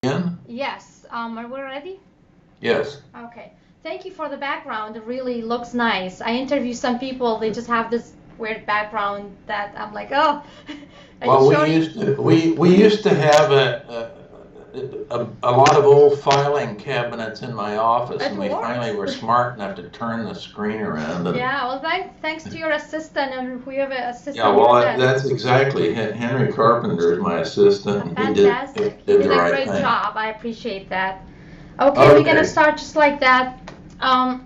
In? Yes. Are we ready? Yes. Okay. Thank you for the background. It really looks nice. I interview some people. They just have this weird background that I'm like, oh. Are Well, you we sure? used to have a lot of old filing cabinets in my office, It and we works. finally were smart enough to turn the screen around. And, Yeah. Well, thanks to your assistant and whoever assistant yeah, you well, had. that's exactly. Henry Carpenter is my assistant. He Fantastic. He did did the a right great thing. job. I appreciate that. Okay, we're gonna Okay. start just like that. Um,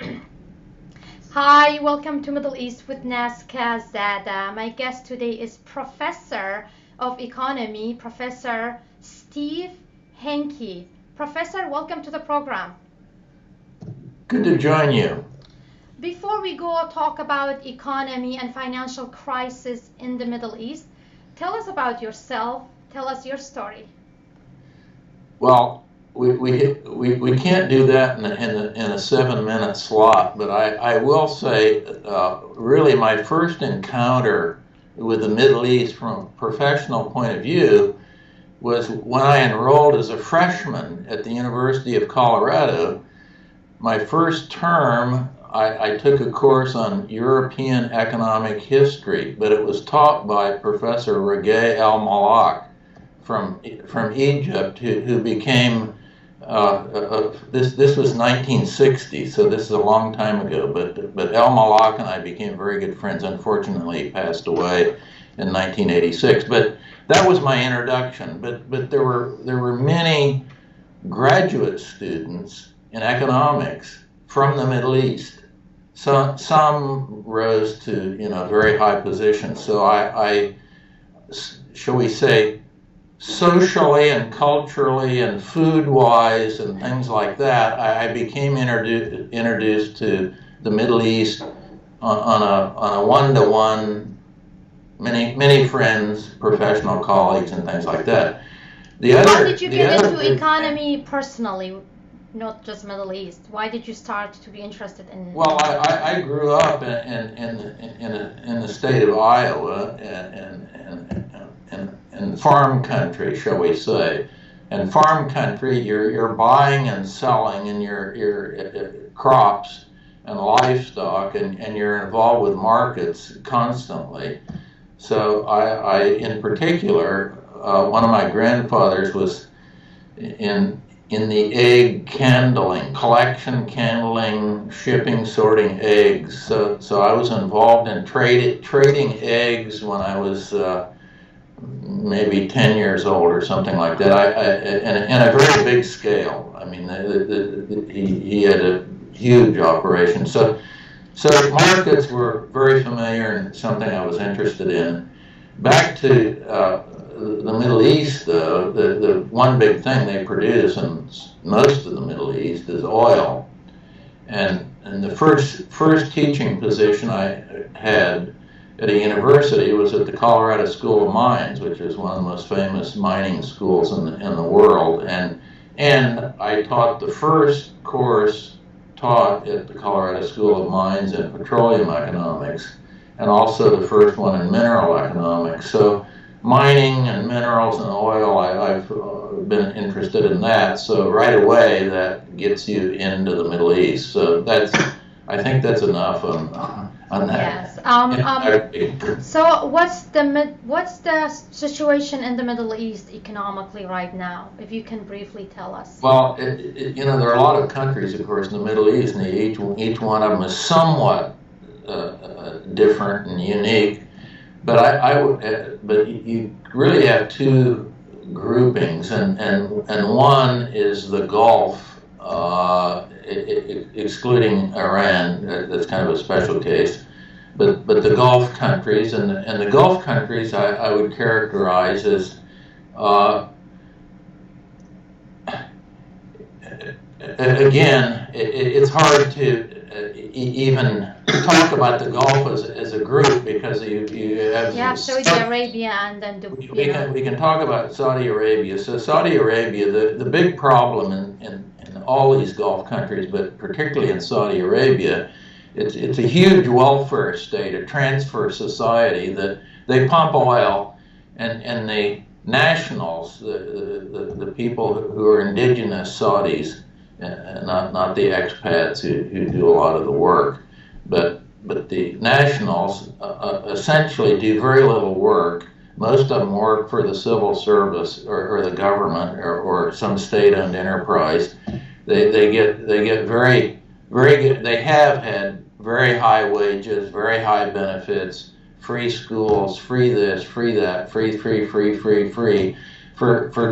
Hi, welcome to Middle East with Naska Nael. My guest today is Professor of Economy, Professor Steve Henke. Professor, welcome to the program. Good to join you. Before we go talk about economy and financial crisis in the Middle East, tell us about yourself. Tell us your story. Well, we can't do that in a 7-minute slot, but I will say, really, my first encounter with the Middle East from a professional point of view was when I enrolled as a freshman at the University of Colorado. My first term, I took a course on European economic history, but it was taught by Professor Regay El-Malak from Egypt, who became this was 1960, so this is a long time ago. But El-Malak and I became very good friends. Unfortunately, he passed away in 1986. But that was my introduction. But there were many graduate students in economics from the Middle East. Some rose to very high positions. So I shall we say, socially and culturally and food-wise and things like that, I became introduced to the Middle East on a one-to-one, many friends, professional colleagues, and things like that. How did you get into economy personally, not just Middle East? Why did you start to be interested in? Well, I grew up in the state of Iowa and farm country, shall we say. And farm country, you're buying and selling in your crops and livestock, and you're involved with markets constantly. So I in particular, one of my grandfathers was in the egg candling, collection, candling, shipping, sorting eggs. So I was involved in trading eggs when I was maybe 10 years old or something like that. In a very big scale. I mean, he had a huge operation. So markets were very familiar and something I was interested in. Back to the Middle East, though, the one big thing they produce in most of the Middle East is oil. And the first teaching position I had at a university was at the Colorado School of Mines, which is one of the most famous mining schools in the world. And I taught the first course taught at the Colorado School of Mines in petroleum economics, and also the first one in mineral economics. So mining and minerals and oil, I've been interested in that. So right away, that gets you into the Middle East. So I think that's enough on that. Yes. So what's the situation in the Middle East economically right now? If you can briefly tell us. Well, there are a lot of countries, of course, in the Middle East, and each one of them is somewhat different and unique. But you really have two groupings, and one is the Gulf, excluding Iran. That's kind of a special case. But the Gulf countries, and the Gulf countries I would characterize as again, it's hard to even talk about the Gulf as a group, because you have Saudi Arabia and then we can talk about Saudi Arabia. So Saudi Arabia, the big problem in all these Gulf countries, but particularly in Saudi Arabia, it's a huge welfare state, a transfer society, that they pump oil and they nationals, the people who are indigenous Saudis, not the expats who do a lot of the work, but the nationals essentially do very little work. Most of them work for the civil service or the government or some state-owned enterprise. They get very good. They have had very high wages, very high benefits, free schools, free this, free that, free for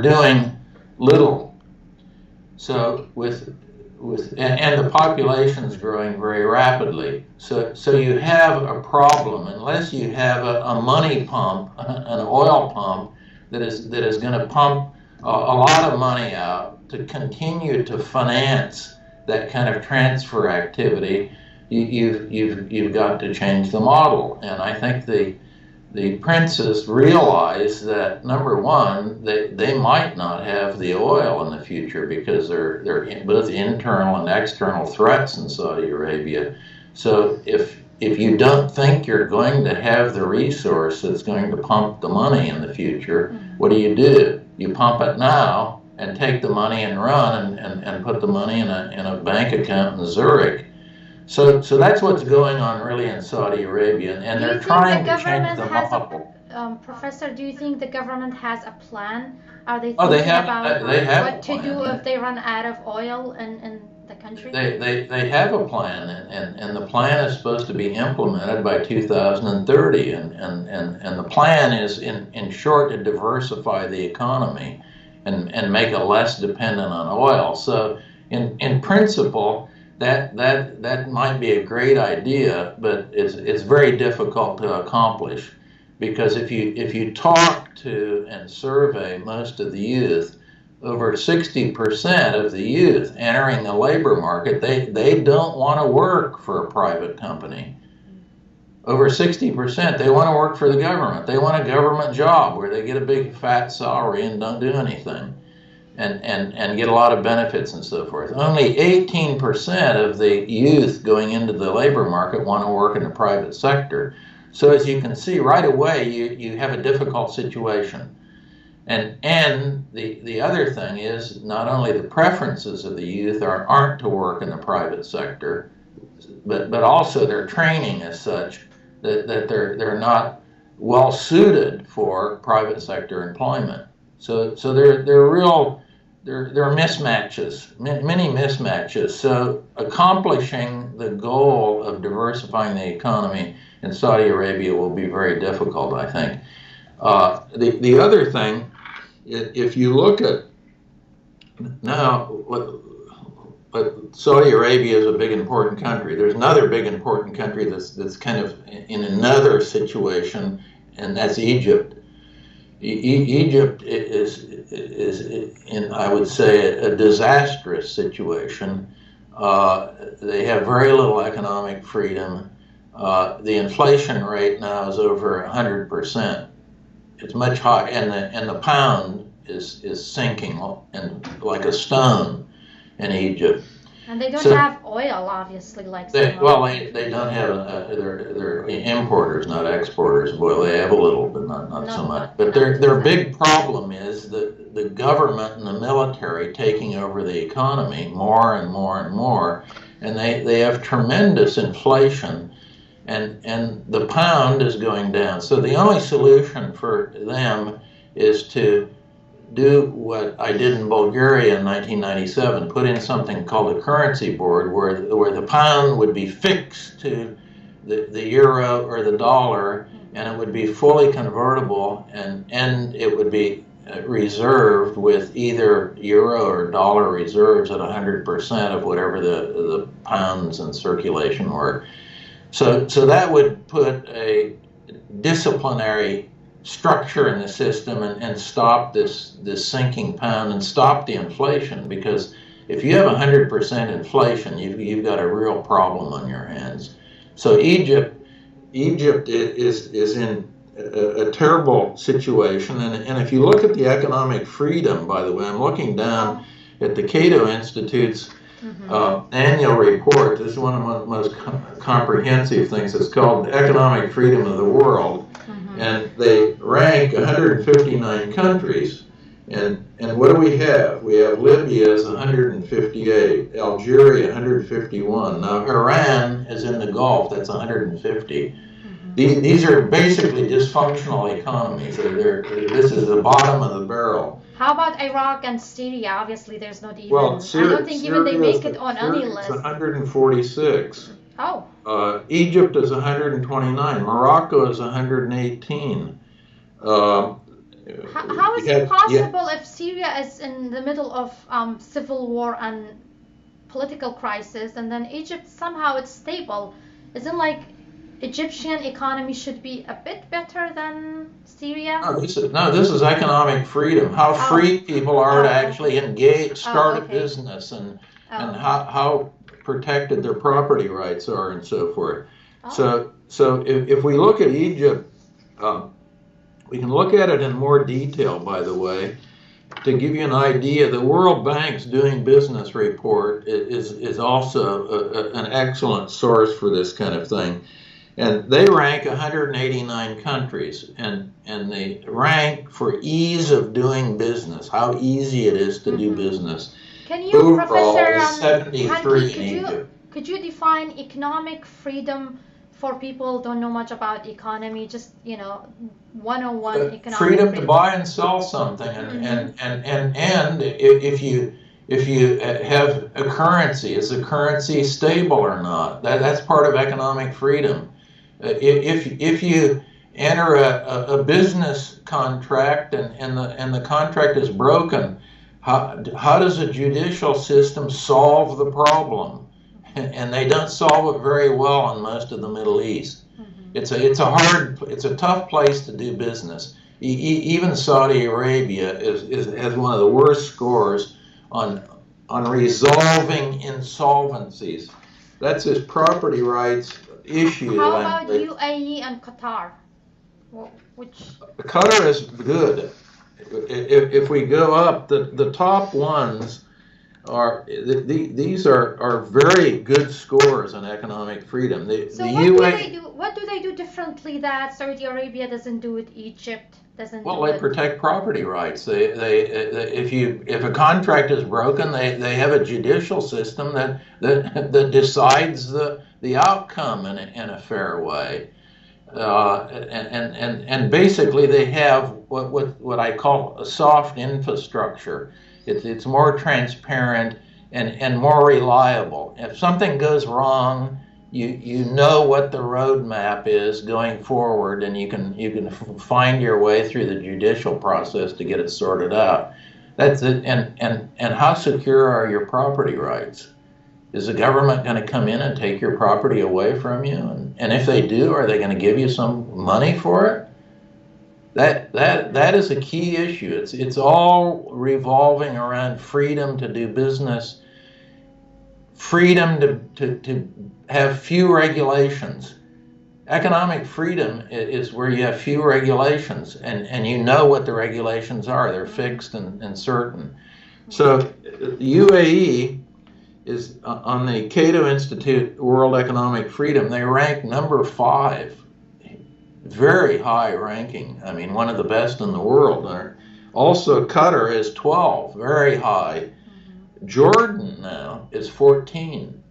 doing little. So and the population's growing very rapidly. So you have a problem unless you have a money pump, an oil pump that is going to pump a lot of money out to continue to finance that kind of transfer activity. You've got to change the model, and I think the princes realize that, number one, they might not have the oil in the future because they're both internal and external threats in Saudi Arabia. So if you don't think you're going to have the resource that's going to pump the money in the future, what do? You pump it now and take the money and run and put the money in a bank account in Zurich. So that's what's going on really in Saudi Arabia, and they're trying to change the model. Professor, do you think the government has a plan? Are they thinking about what to do if they run out of oil in the country? They have a plan, and the plan is supposed to be implemented by 2030, and the plan is, in short, to diversify the economy and make it less dependent on oil. So in principle, that might be a great idea, but it's very difficult to accomplish, because if you talk to and survey most of the youth, over 60% of the youth entering the labor market, they don't want to work for a private company. Over 60%, they want to work for the government. They want a government job where they get a big fat salary and don't do anything. And get a lot of benefits and so forth. Only 18% of the youth going into the labor market want to work in the private sector. So as you can see right away, you have a difficult situation. And the other thing is, not only the preferences of the youth aren't to work in the private sector, but also their training is such that they're not well suited for private sector employment. So there are mismatches, many mismatches. So accomplishing the goal of diversifying the economy in Saudi Arabia will be very difficult, I think. The other thing, if you look at now, Saudi Arabia is a big important country. There's another big important country that's kind of in another situation, and that's Egypt. Egypt is in, I would say, a disastrous situation. They have very little economic freedom. The inflation rate now is over 100%. It's much higher, and the pound is sinking like a stone in Egypt. And they don't have oil, obviously, like they don't have. They're importers, not exporters of oil. They have a little, but not so much. But their big problem is the government and the military taking over the economy more and more and more, and they have tremendous inflation, and the pound is going down. So the only solution for them is to do what I did in Bulgaria in 1997, put in something called a currency board where the pound would be fixed to the euro or the dollar, and it would be fully convertible, and it would be reserved with either euro or dollar reserves at 100% of whatever the pounds in circulation were. So that would put a disciplinary structure in the system and stop this sinking pound and stop the inflation, because if you have 100% inflation, you've got a real problem on your hands. So Egypt is in a terrible situation, and if you look at the economic freedom, by the way, I'm looking down at the Cato Institute's annual report. This is one of the most comprehensive things. It's called Economic Freedom of the World. and they rank 159 countries. And what do we have? We have Libya as 158, Algeria 151. Now Iran is in the Gulf, that's 150. These are basically dysfunctional economies. This is the bottom of the barrel. How about Iraq and Syria? Obviously, there's not even. Well, I don't think even they make it on any list. 146. Oh. Egypt is 129. Morocco is 118. How is it possible if Syria is in the middle of civil war and political crisis, and then Egypt somehow it's stable? Isn't like Egyptian economy should be a bit better than Syria? No, this is economic freedom. How free people are to actually engage, start a business, and how protected their property rights are, and so forth. So if we look at Egypt, we can look at it in more detail, by the way, to give you an idea. The World Bank's Doing Business report is also an excellent source for this kind of thing. And they rank 189 countries, and they rank for ease of doing business, how easy it is to do business. Can you, overall, Professor, 73 in Egypt. Could you define economic freedom for people who don't know much about economy, just, 101 economic freedom to buy and sell something, and if you have a currency, is the currency stable or not? That's part of economic freedom. If you enter a business contract and the contract is broken, how does a judicial system solve the problem? And they don't solve it very well in most of the Middle East. It's a tough place to do business. Even Saudi Arabia has one of the worst scores on resolving insolvencies. That's his property rights issue. How about UAE and Qatar? Qatar is good. If we go up, the top ones these are very good scores on economic freedom. What do they do differently that Saudi Arabia doesn't do it, Egypt doesn't do it? Well, they protect property rights. If a contract is broken, they have a judicial system that decides the outcome in a fair way. And basically they have what I call a soft infrastructure. It's more transparent and more reliable. If something goes wrong, you know what the roadmap is going forward, and you can find your way through the judicial process to get it sorted out. That's it. And how secure are your property rights? Is the government going to come in and take your property away from you? And if they do, are they going to give you some money for it? That is a key issue. It's all revolving around freedom to do business, freedom to have few regulations. Economic freedom is where you have few regulations, and you know what the regulations are. They're fixed and certain. So UAE is on the Cato Institute World Economic Freedom. They rank number 5. Very high ranking. I mean, one of the best in the world. Also, Qatar is 12, very high. Jordan now is 14.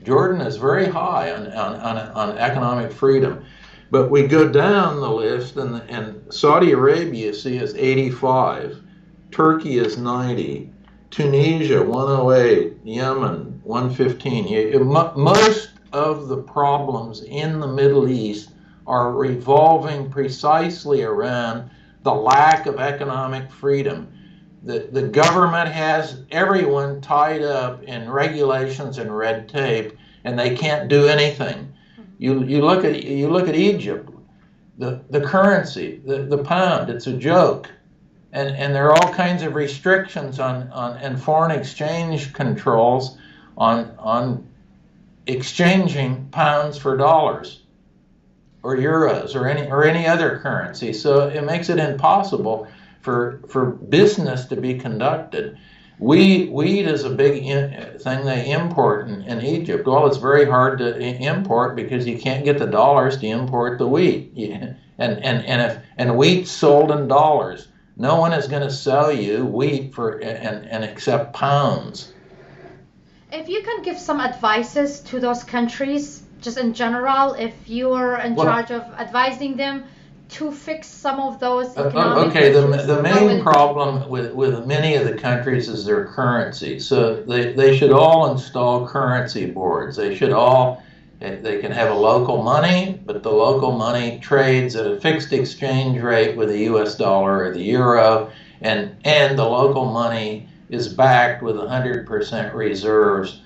Jordan is very high on economic freedom. But we go down the list, and Saudi Arabia, see, is 85. Turkey is 90. Tunisia, 108. Yemen, 115. Most of the problems in the Middle East are revolving precisely around the lack of economic freedom. The government has everyone tied up in regulations and red tape, and they can't do anything. You look at Egypt, the currency, the pound, it's a joke. And there are all kinds of restrictions and foreign exchange controls on exchanging pounds for dollars, or euros, or any other currency. So it makes it impossible for business to be conducted. Wheat is a big thing they import in Egypt. Well, it's very hard to import because you can't get the dollars to import the wheat. And wheat sold in dollars. No one is going to sell you wheat for and accept pounds. If you can give some advices to those countries, just in general, if you're in charge of advising them to fix some of those economic issues. The main problem with many of the countries is their currency. So they should all install currency boards. They can have a local money, but the local money trades at a fixed exchange rate with the US dollar or the euro, and the local money is backed with 100% reserves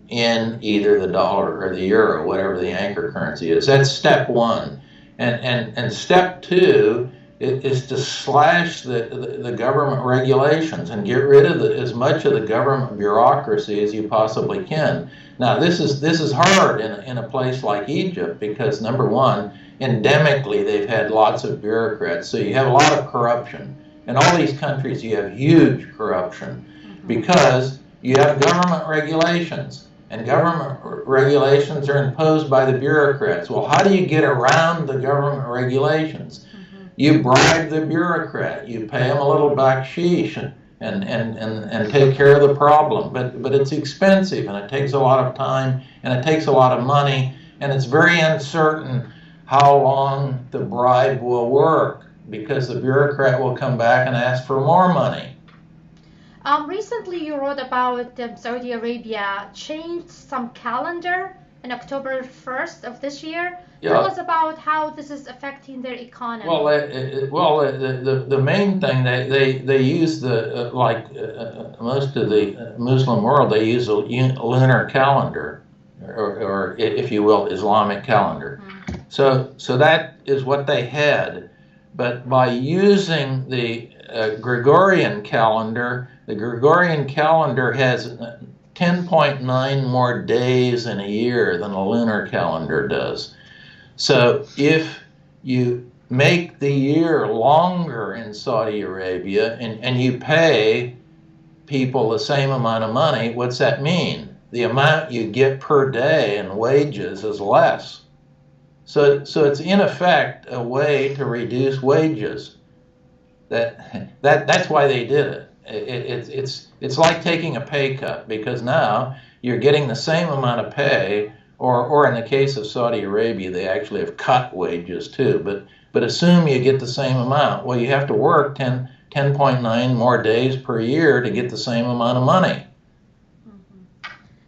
in either the dollar or the euro, whatever the anchor currency is. That's step one. And step two is to slash the government regulations and get rid of as much of the government bureaucracy as you possibly can. Now, this is hard in a place like Egypt because, number one, endemically they've had lots of bureaucrats, so you have a lot of corruption. In all these countries, you have huge corruption because you have government regulations. And government regulations are imposed by the bureaucrats. Well, how do you get around the government regulations? You bribe the bureaucrat. You pay him a little baksheesh and take care of the problem. But it's expensive, and it takes a lot of time, and it takes a lot of money, and it's very uncertain how long the bribe will work because the bureaucrat will come back and ask for more money. Recently, you wrote about Saudi Arabia changed some calendar on October 1st of this year. Yeah. Tell us about how this is affecting their economy. Well, the main thing they use most of the Muslim world, they use a lunar calendar, or if you will, Islamic calendar. So that is what they had, but by using the Gregorian calendar, the Gregorian calendar has 10.9 more days in a year than a lunar calendar does. So if you make the year longer in Saudi Arabia and you pay people the same amount of money, what's that mean? The amount you get per day in wages is less. So it's in effect a way to reduce wages. That's why they did it. It's like taking a pay cut because now you're getting the same amount of pay, or in the case of Saudi Arabia, they actually have cut wages too. But assume you get the same amount. Well, you have to work 10.9 more days per year to get the same amount of money.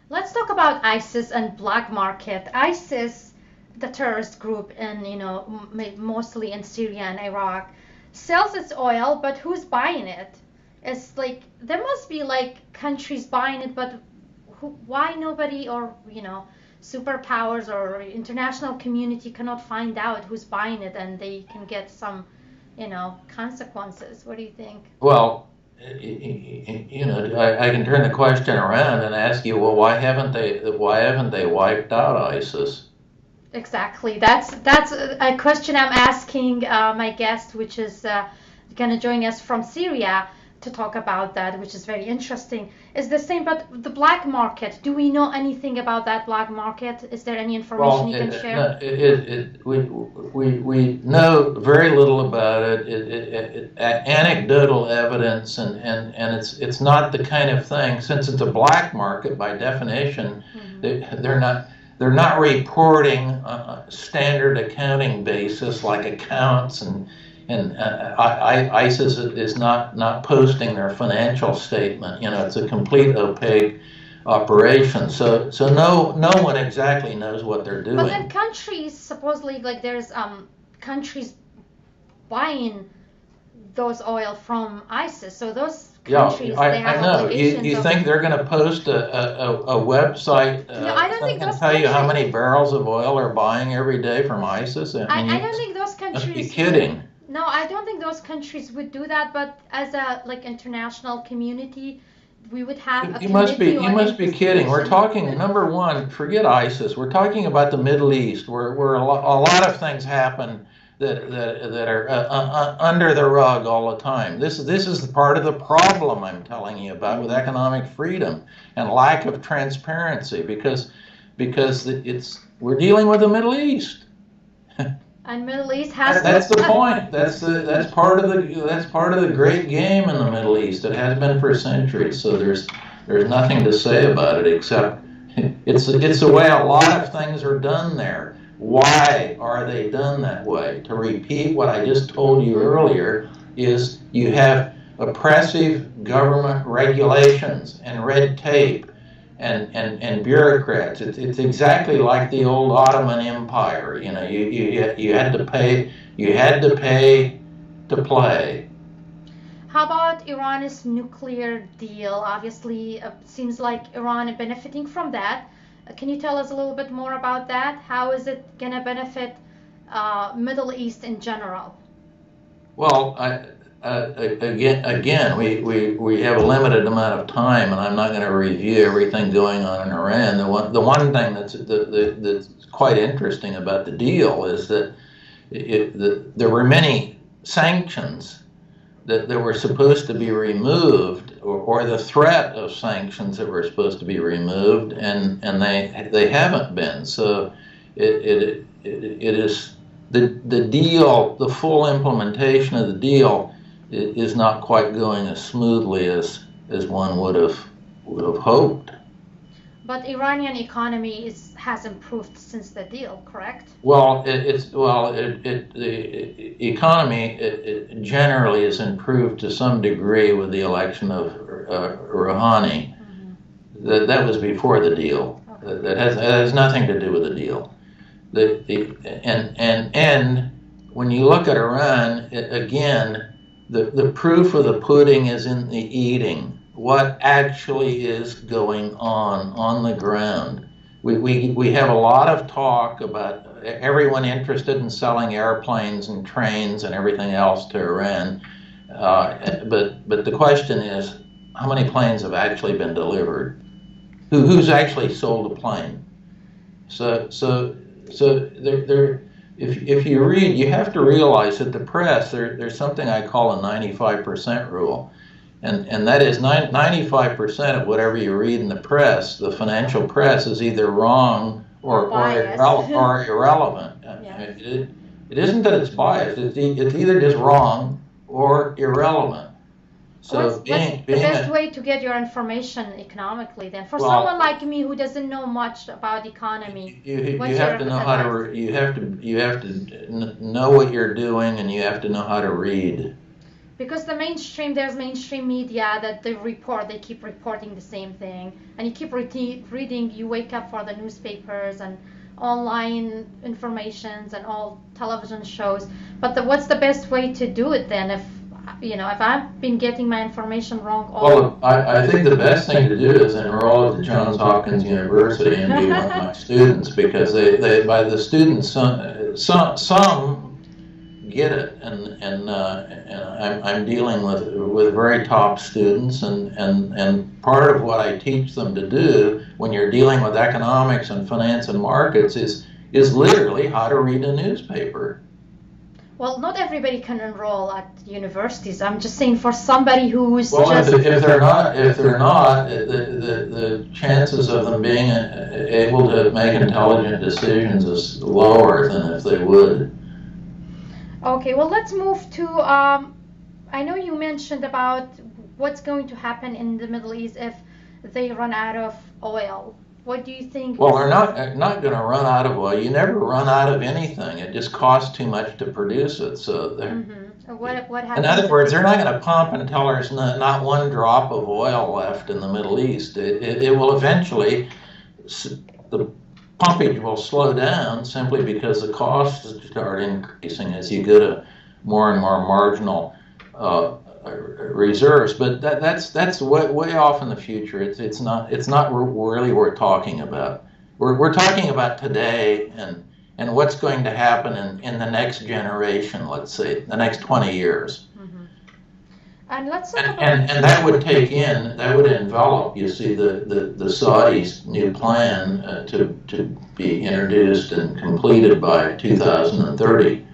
Let's talk about ISIS and black market. ISIS, the terrorist group mostly in Syria and Iraq, sells its oil, but who's buying it? It's like there must be countries buying it, but why nobody or superpowers or international community cannot find out who's buying it and they can get some consequences? What do you think? Well, I can turn the question around and ask you, well, why haven't they wiped out ISIS? Exactly. That's a question I'm asking my guest, which is going to join us from Syria to talk about that, which is very interesting. It's the same, but the black market, do we know anything about that black market? Is there any information you can share? We know very little about it. Anecdotal evidence, and it's not the kind of thing, since it's a black market by definition, they're not reporting a standard accounting basis like accounts, and ISIS is not posting their financial statement. It's a complete opaque operation. So no one exactly knows what they're doing. But then countries, supposedly, there's countries buying those oil from ISIS. So those countries, they have I know. obligations. You think they're going to post a website I don't think those tell you how many barrels of oil they're buying every day from ISIS? I don't think those countries. You're kidding. No, I don't think those countries would do that. But as a international community, we would have a You must be kidding. We're talking, number one, forget ISIS. We're talking about the Middle East, where a lot of things happen that are under the rug all the time. This is the part of the problem I'm telling you about with economic freedom and lack of transparency, because we're dealing with the Middle East. And Middle East has That's the point. That's part of the great game in the Middle East. It has been for centuries. So there's nothing to say about it except it's the way a lot of things are done there. Why are they done that way? To repeat what I just told you earlier, is you have oppressive government regulations and red tape and bureaucrats. It's exactly like the old Ottoman Empire. You know, you had to pay to play. How about Iran's nuclear deal? Obviously, it seems like Iran is benefiting from that. Can you tell us a little bit more about that? How is it going to benefit Middle East in general? Well, again, we have a limited amount of time, and I'm not going to review everything going on in Iran. The one thing that's quite interesting about the deal is that there were many sanctions that were supposed to be removed, or the threat of sanctions that were supposed to be removed, and they haven't been. So it is the deal, the full implementation of the deal is not quite going as smoothly as one would have hoped. But Iranian economy has improved since the deal, correct? Well, the economy generally has improved to some degree with the election of Rouhani. Mm-hmm. That was before the deal. Okay. That has nothing to do with the deal. And when you look at Iran, again, the proof of the pudding is in the eating. What actually is going on the ground? We have a lot of talk about everyone interested in selling airplanes and trains and everything else to Iran, but the question is, how many planes have actually been delivered? Who's actually sold a plane? So there, if you read, you have to realize that the press, there's something I call a 95% rule. And that is 95% of whatever you read in the press, the financial press, is either wrong or irrelevant. Yeah. It isn't that it's biased. It's either just wrong or irrelevant. So what's the best way to get your information economically then? For someone like me who doesn't know much about economy, you have to know how to you have to know what you're doing, and you have to know how to read. Because there's mainstream media that they keep reporting the same thing, and you keep reading, you wake up for the newspapers and online informations and all television shows. But what's the best way to do it then if I've been getting my information wrong? Well, I think the best thing to do is enroll at the Johns Hopkins University and be one of my students, because they by the students, some get it, and I'm dealing with very top students, and part of what I teach them to do when you're dealing with economics and finance and markets is literally how to read a newspaper. Well, not everybody can enroll at universities. I'm just saying, for somebody who's if they're not, the chances of them being able to make intelligent decisions is lower than if they would. Okay, well, let's move to, I know you mentioned about what's going to happen in the Middle East if they run out of oil. What do you think? Well, they're not going to run out of oil. You never run out of anything. It just costs too much to produce it. So what happens? In other words, they're not going to pump until there's not one drop of oil left in the Middle East. It will eventually, the pumpage will slow down simply because the costs start increasing as you go to more and more marginal reserves. But that's way off in the future. It's not really worth talking about. We're talking about today and what's going to happen in the next generation. Let's say the next 20 years. Mm-hmm. And let's talk about and that would envelop, you see, the Saudis' new plan to be introduced and completed by 2030.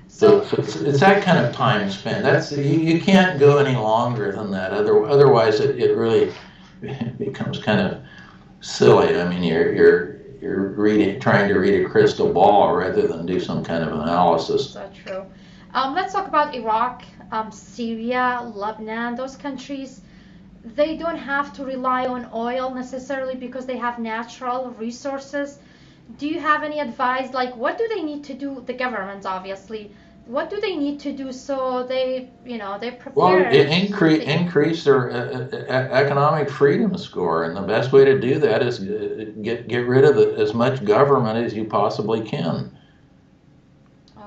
So it's that kind of time span. You can't go any longer than that. Otherwise, it really becomes kind of silly. I mean, you're you're trying to read a crystal ball rather than do some kind of analysis. So true. Let's talk about Iraq, Syria, Lebanon. Those countries, they don't have to rely on oil necessarily because they have natural resources. Do you have any advice? Like, what do they need to do? The governments, obviously. What do they need to do so they, they prepare? Well, increase their economic freedom score, and the best way to do that is get rid of as much government as you possibly can.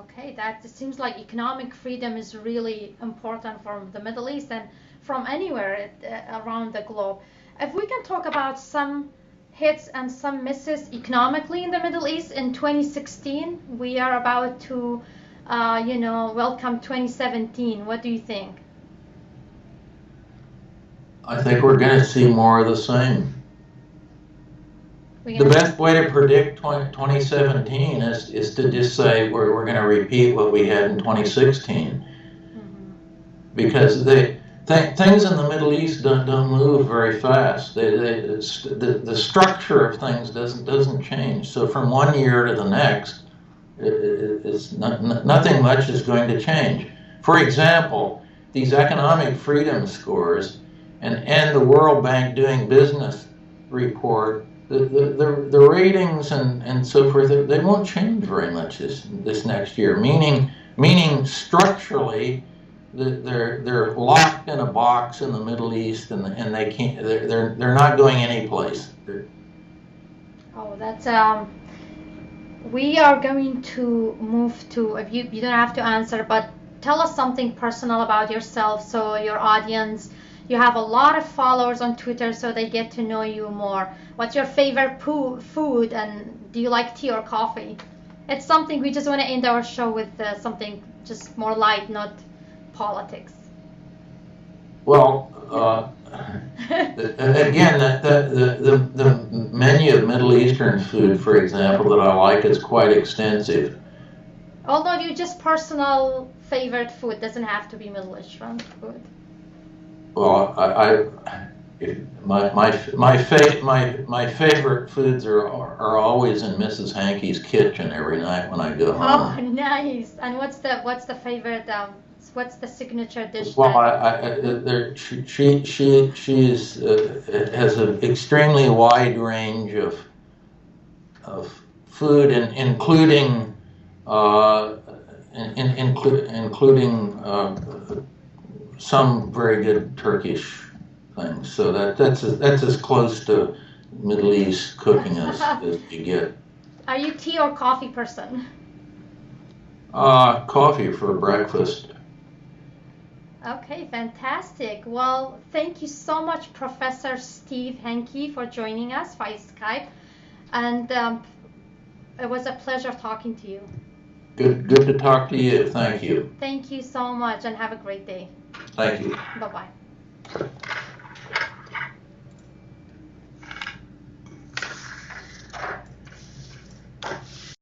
Okay, that seems like economic freedom is really important for the Middle East and from anywhere around the globe. If we can talk about some hits and some misses economically in the Middle East in 2016, we are about to welcome 2017. What do you think? I think we're going to see more of the same. The best way to predict 2017 is to just say we're going to repeat what we had in 2016. Mm-hmm. Because things in the Middle East don't move very fast. The structure of things doesn't change. So from one year to the next, nothing much is going to change. For example, these economic freedom scores and the World Bank doing business report, the ratings and so forth, they won't change very much this next year. Meaning structurally, they're locked in a box in the Middle East, and they can't. They're not going anyplace. Oh, that's we are going to move to. If you don't have to answer, but tell us something personal about yourself, so your audience. You have a lot of followers on Twitter, so they get to know you more. What's your favorite food, and do you like tea or coffee? It's something we just want to end our show with something just more light, not politics. Well, again, the menu of Middle Eastern food, for example, that I like is quite extensive. Although you just personal favorite food doesn't have to be Middle Eastern food. Well, my favorite foods are always in Mrs. Hankey's kitchen every night when I go home. Oh, nice! And what's the favorite? What's the signature dish? Well, she has an extremely wide range of food, including some very good Turkish things. So that's as close to Middle East cooking as you get. Are you tea or coffee person? Coffee for breakfast. Okay, fantastic. Well, thank you so much, Professor Steve Hankey, for joining us via Skype. And it was a pleasure talking to you. Good to talk to you. Thank you. Thank you so much, and have a great day. Thank you. Bye-bye.